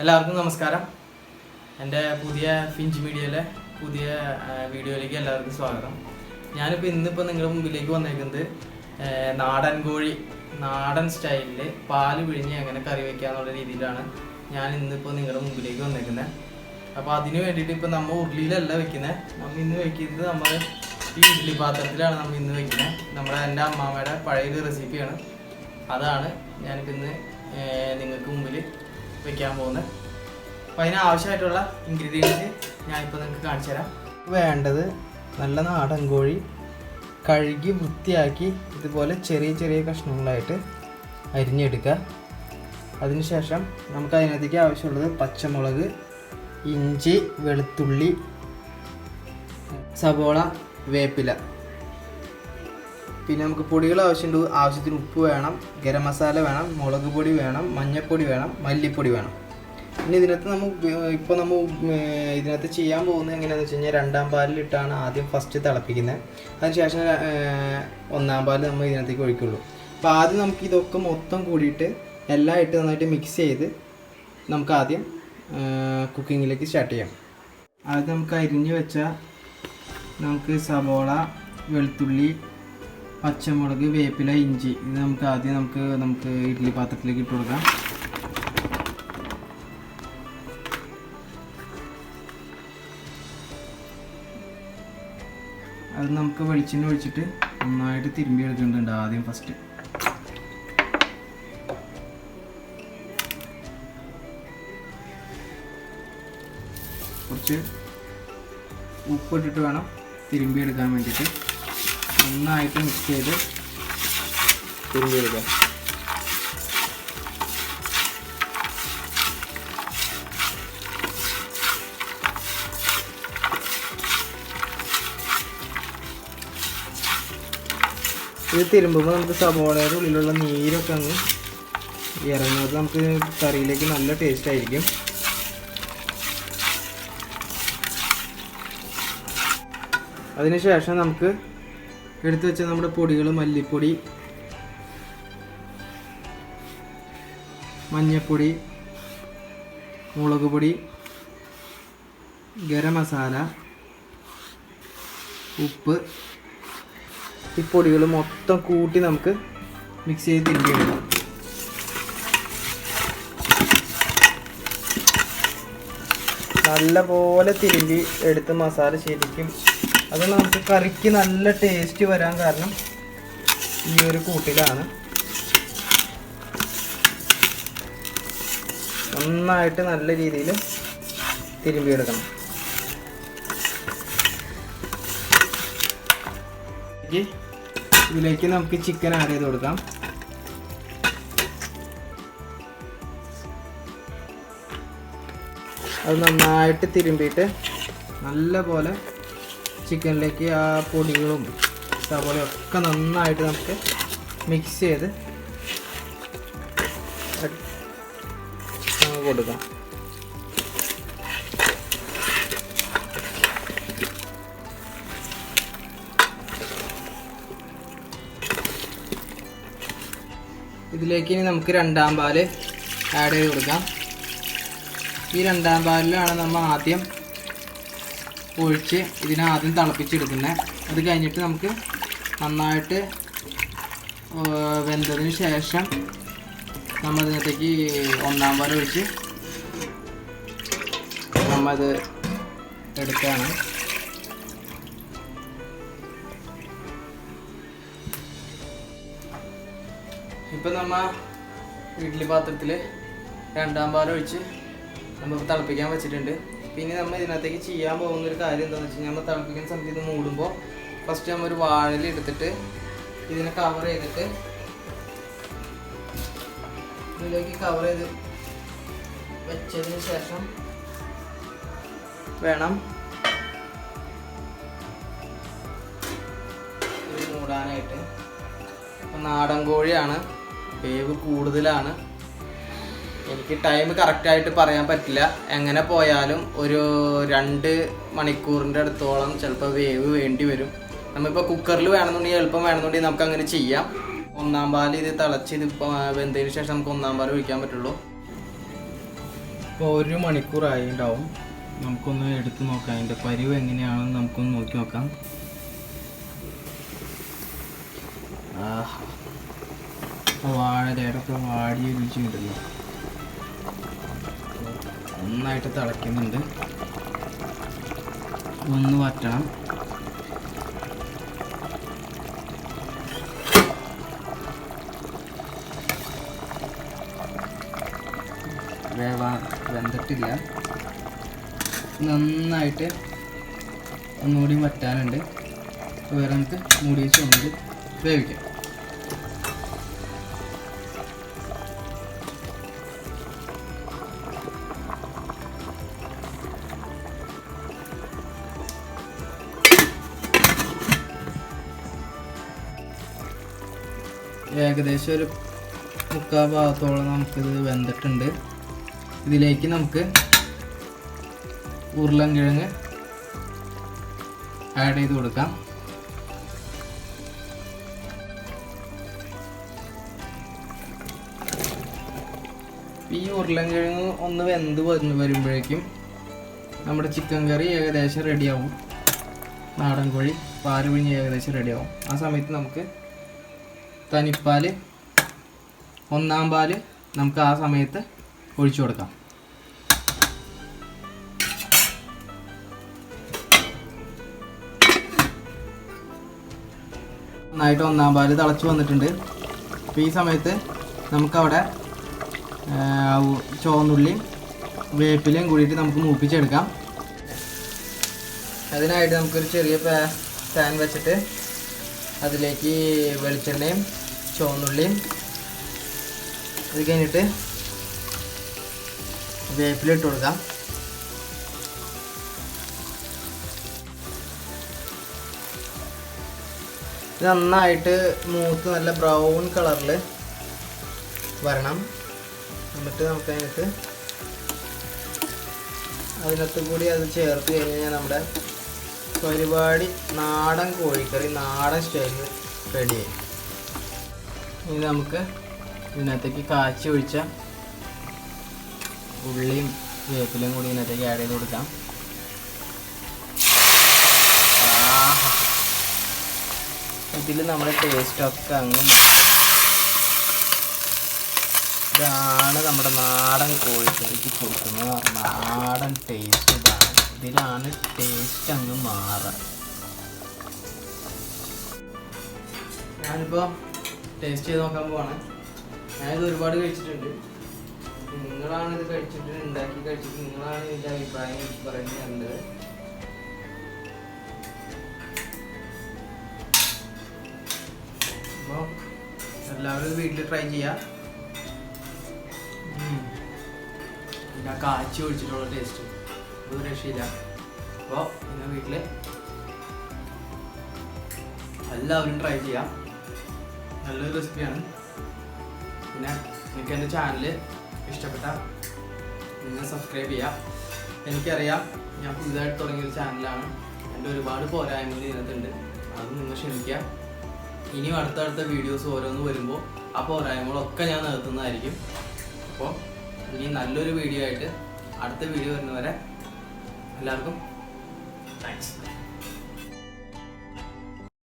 എല്ലാവർക്കും നമസ്കാരം. എൻ്റെ പുതിയ ഫിഞ്ച് മീഡിയയിലെ പുതിയ വീഡിയോയിലേക്ക് എല്ലാവർക്കും സ്വാഗതം. ഇന്നിപ്പോൾ നിങ്ങളുടെ മുമ്പിലേക്ക് വന്നേക്കുന്നത് നാടൻ കോഴി നാടൻ സ്റ്റൈലിൽ പാല് പിഴിഞ്ഞ് എങ്ങനെ കറി വയ്ക്കുക എന്നുള്ള രീതിയിലാണ് ഞാൻ ഇന്നിപ്പോൾ നിങ്ങളുടെ മുമ്പിലേക്ക് വന്നേക്കുന്നത്. അപ്പോൾ അതിന് വേണ്ടിയിട്ട് ഇപ്പോൾ നമ്മൾ ഉരുളിയിലല്ല വെക്കുന്നത്. നമ്മൾ ഇന്ന് വയ്ക്കുന്നത് നമ്മൾ ഈ ഇഡ്ഡലി പാത്രത്തിലാണ് നമ്മൾ ഇന്ന് വെക്കുന്നത്. എൻ്റെ അമ്മാമ്മയുടെ പഴയൊരു റെസിപ്പിയാണ്. അതാണ് ഞാനിപ്പോൾ ഇന്ന് നിങ്ങൾക്ക് മുമ്പിൽ വയ്ക്കാൻ പോകുന്നത്. അപ്പോൾ അതിന് ആവശ്യമായിട്ടുള്ള ഇൻഗ്രീഡിയൻസ് ഞാനിപ്പോൾ നിങ്ങൾക്ക് കാണിച്ചു തരാം. വേണ്ടത് നല്ല നാടൻ കോഴി കഴുകി വൃത്തിയാക്കി ഇതുപോലെ ചെറിയ ചെറിയ കഷ്ണങ്ങളായിട്ട് അരിഞ്ഞെടുക്കുക. അതിനുശേഷം നമുക്ക് അതിനകത്തേക്ക് ആവശ്യമുള്ളത് പച്ചമുളക്, ഇഞ്ചി, വെളുത്തുള്ളി, സവോള, വേപ്പില. പിന്നെ നമുക്ക് പൊടികൾ ആവശ്യമുണ്ട്. ആവശ്യത്തിന് ഉപ്പ് വേണം, ഗരം മസാല വേണം, മുളക് പൊടി വേണം, മഞ്ഞൾപ്പൊടി വേണം, മല്ലിപ്പൊടി വേണം. പിന്നെ ഇതിനകത്ത് നമ്മൾ ഇതിനകത്ത് ചെയ്യാൻ പോകുന്നത് എങ്ങനെയാണെന്ന് വെച്ച് കഴിഞ്ഞാൽ 2-ാം പാലിലിട്ടാണ് ആദ്യം ഫസ്റ്റ് തിളപ്പിക്കുന്നത്. അതിനുശേഷം 1-ാം പാൽ നമ്മൾ ഇതിനകത്തേക്ക് ഒഴിക്കുള്ളൂ. അപ്പോൾ ആദ്യം നമുക്ക് ഇതൊക്കെ മൊത്തം കൂടിയിട്ട് എല്ലാം ഇട്ട് നന്നായിട്ട് മിക്സ് ചെയ്ത് നമുക്ക് ആദ്യം കുക്കിങ്ങിലേക്ക് സ്റ്റാർട്ട് ചെയ്യാം. ആദ്യം നമുക്ക് അരിഞ്ഞ് വെച്ച നമുക്ക് സവോള, വെളുത്തുള്ളി, പച്ചമുളക്, വേപ്പില, ഇഞ്ചി ഇത് നമുക്ക് ഇഡ്ഡലി പാത്രത്തിലേക്ക് ഇട്ട് കൊടുക്കാം. അത് നമുക്ക് വെളിച്ചെണ്ണ ഒഴിച്ചിട്ട് നന്നായിട്ട് തിരുമ്പി എടുക്കേണ്ടതുണ്ട്. ആദ്യം ഫസ്റ്റ് കുറച്ച് ഉപ്പിട്ടിട്ട് വേണം തിരുമ്പി എടുക്കാൻ വേണ്ടിയിട്ട്. നന്നായിട്ട് മിക്സ് ചെയ്ത് തിരുമ്പി എടുക്കാം. ഇത് തിരുമ്പുമ്പോൾ നമുക്ക് സവോളയുടെ ഉള്ളിലുള്ള നീരൊക്കെ അങ്ങ് ഇറങ്ങുന്നത് നമുക്ക് കറിയിലേക്ക് നല്ല ടേസ്റ്റ് ആയിരിക്കും. അതിനുശേഷം നമുക്ക് എടുത്തു വെച്ച നമ്മുടെ പൊടികൾ മല്ലിപ്പൊടി, മഞ്ഞൾപ്പൊടി, മുളക് പൊടി, ഗരം മസാല, ഉപ്പ്, ഈ പൊടികൾ മൊത്തം കൂട്ടി നമുക്ക് മിക്സ് ചെയ്ത് തിരുമ്പി എടുക്കാം. നല്ല പോലെ തിരുമ്പി എടുത്ത് മസാല ശരിക്കും അത് നമുക്ക് കറിക്ക് നല്ല ടേസ്റ്റ് വരാൻ കാരണം ഈ ഒരു കൂട്ടിലാണ്. നന്നായിട്ട് നല്ല രീതിയിൽ തിരുമ്പിയെടുക്കണം. ഇതിലേക്ക് നമുക്ക് ചിക്കൻ ആഡ് ചെയ്ത് കൊടുക്കാം. അത് നന്നായിട്ട് തിരുമ്പിയിട്ട് നല്ല പോലെ ചിക്കനിലേക്ക് ആ പൊടികളും സവോളയും ഒക്കെ നന്നായിട്ട് നമുക്ക് മിക്സ് ചെയ്ത് കൊടുക്കാം. ഇതിലേക്ക് ഇനി നമുക്ക് 2-ാം പാല് ആഡ് ചെയ്ത് കൊടുക്കാം. ഈ 2-ാം പാലിലാണ് നമ്മൾ ആദ്യം ഒഴിച്ച് ഇതിനാദ്യം തിളപ്പിച്ചെടുക്കുന്നത്. അത് കഴിഞ്ഞിട്ട് നമുക്ക് നന്നായിട്ട് വെന്തതിന് ശേഷം നമ്മൾ ഇതിനകത്തേക്ക് 1-ാം പാൽ ഒഴിച്ച് നമ്മത് എടുക്കുകയാണ്. ഇപ്പം നമ്മൾ ഇഡ്ഡലി പാത്രത്തിൽ 2-ാം പാൽ ഒഴിച്ച് നമ്മൾ തിളപ്പിക്കാൻ വെച്ചിട്ടുണ്ട്. പിന്നെ നമ്മൾ ഇതിനകത്തേക്ക് ചെയ്യാൻ പോകുന്നൊരു കാര്യം എന്താണെന്ന് വെച്ച് കഴിഞ്ഞാൽ നമ്മൾ തിളപ്പിക്കുന്ന സമയത്ത് ഇത് മൂടുമ്പോൾ ഫസ്റ്റ് നമ്മൾ ഒരു വാഴയിൽ എടുത്തിട്ട് ഇതിനെ കവർ ചെയ്തിട്ട് ഇതിലേക്ക് കവർ ചെയ്ത് വെച്ചതിന് ശേഷം വേണം ഇത് മൂടാനായിട്ട്. അപ്പം നാടൻ കോഴിയാണ്, വേവ് കൂടുതലാണ്. എനിക്ക് ടൈം കറക്റ്റായിട്ട് പറയാൻ പറ്റില്ല. എങ്ങനെ പോയാലും ഒരു 2 മണിക്കൂറിൻ്റെ അടുത്തോളം ചിലപ്പോൾ വേവ് വേണ്ടി വരും. നമ്മളിപ്പോൾ കുക്കറിൽ വേണമെന്നുണ്ടെങ്കിൽ എളുപ്പം വേണമെന്നുണ്ടെങ്കിൽ നമുക്ക് അങ്ങനെ ചെയ്യാം. 1-ാം പാൽ ഇത് തിളച്ച് ഇത് വെന്തതിന് ശേഷം നമുക്ക് 1-ാം പാൽ ഒഴിക്കാൻ പറ്റുള്ളൂ. ഇപ്പോൾ 1 മണിക്കൂറായി ഉണ്ടാവും. നമുക്കൊന്ന് എടുത്ത് നോക്കാം, അതിൻ്റെ പരിവ് എങ്ങനെയാണെന്ന് നമുക്കൊന്ന് നോക്കി നോക്കാം. വാഴയിലൊക്കെ വാടിയ രുചി ഉണ്ടല്ലോ. നന്നായിട്ട് തിളയ്ക്കുന്നുണ്ട്. ഒന്ന് വറ്റണം. വെന്തിട്ടില്ല, നന്നായിട്ട് ഒന്നുകൂടി വറ്റാനുണ്ട്. വേറെ നമുക്ക് മൂടി വെച്ച് ഒന്നുകൂടി വേവിക്കാം. ഏകദേശം ഒരു 3/4 ഭാഗത്തോളം നമുക്കിത് വെന്തിട്ടുണ്ട്. ഇതിലേക്ക് നമുക്ക് ഉരുളൻകിഴങ്ങ് ആഡ് ചെയ്ത് കൊടുക്കാം. ഈ ഉരുളൻകിഴങ്ങ് ഒന്ന് വെന്ത് വരുമ്പോഴേക്കും നമ്മുടെ ചിക്കൻ കറി ഏകദേശം റെഡിയാവും. നാടൻ കോഴി പാല് പിഴിഞ്ഞ് ഏകദേശം റെഡിയാവും. ആ സമയത്ത് നമുക്ക് തനിപ്പാൽ, 1-ാം പാൽ നമുക്ക് ആ സമയത്ത് ഒഴിച്ചു കൊടുക്കാം. നന്നായിട്ട് 1-ാം പാൽ തിളച്ച് വന്നിട്ടുണ്ട്. അപ്പോൾ ഈ സമയത്ത് നമുക്കവിടെ ചുവന്നുള്ളിയും വേപ്പിലയും കൂടിയിട്ട് നമുക്ക് മൂപ്പിച്ചെടുക്കാം. അതിനായിട്ട് നമുക്കൊരു ചെറിയ പാൻ വെച്ചിട്ട് അതിലേക്ക് വെളിച്ചെണ്ണയും ചുവന്നുള്ളിയും, അത് കഴിഞ്ഞിട്ട് വേപ്പില ഇട്ട് കൊടുക്കാം. നന്നായിട്ട് മൂത്ത് നല്ല ബ്രൗൺ കളറിൽ വരണം. എന്നിട്ട് നമുക്ക് അതിനകത്ത് കൂടി അത് ചേർത്ത് കഴിഞ്ഞാൽ നമ്മുടെ പരിപാടി നാടൻ കോഴിക്കറി നാടൻ സ്റ്റൈലിൽ റെഡിയായി. ഇനി നമുക്ക് ഇതിനകത്തേക്ക് കാച്ചി ഒഴിച്ച ഉള്ളിയും വേപ്പിലയും കൂടി ഇതിനകത്തേക്ക് ആഡ് ചെയ്ത് കൊടുക്കാം. ഇതിൽ നമ്മുടെ ടേസ്റ്റൊക്കെ അങ്ങ് ഇതാണ് നമ്മുടെ നാടൻ കോഴിക്കറിക്ക് കൊടുക്കുന്നത് നാടൻ ടേസ്റ്റ്. ഇതിലാണ് ടേസ്റ്റ് അങ്ങ് മാറുക. ഞാനിപ്പോൾ ടേസ്റ്റ് ചെയ്ത് നോക്കാൻ പോവാണ്. ഞാനിത് ഒരുപാട് കഴിച്ചിട്ടുണ്ട്. നിങ്ങളാണ് ഇത് കഴിച്ചിട്ട് ഉണ്ടാക്കി കഴിച്ചിട്ട് നിങ്ങളാണ് ഇതിൻ്റെ അഭിപ്രായം പറയുന്നത് നല്ലത്. അപ്പോൾ എല്ലാവരും വീട്ടിൽ ട്രൈ ചെയ്യാം. ഞാൻ കാച്ചി ഒഴിച്ചിട്ടുള്ള ടേസ്റ്റ് ഒരു രക്ഷയില്ല. അപ്പോൾ നിങ്ങൾ വീട്ടിൽ എല്ലാവരും ട്രൈ ചെയ്യാം. നല്ലൊരു റെസിപ്പിയാണ്. പിന്നെ എനിക്ക് എൻ്റെ ചാനൽ ഇഷ്ടപ്പെട്ടാൽ നിങ്ങൾ സബ്സ്ക്രൈബ് ചെയ്യാം. എനിക്കറിയാം ഞാൻ പുതുതായിട്ട് തുടങ്ങിയൊരു ചാനലാണ്. എൻ്റെ ഒരുപാട് പോരായ്മകൾ ഇതിനകത്തുണ്ട്, അത് നിങ്ങൾ ക്ഷമിക്കുക. ഇനിയും അടുത്തടുത്ത വീഡിയോസ് ഓരോന്ന് വരുമ്പോൾ ആ പോരായ്മകളൊക്കെ ഞാൻ നിർത്തുന്നതായിരിക്കും. അപ്പോൾ ഇനി നല്ലൊരു വീഡിയോ ആയിട്ട് അടുത്ത വീഡിയോ വരുന്നവരെ എല്ലാവർക്കും താങ്ക്സ്.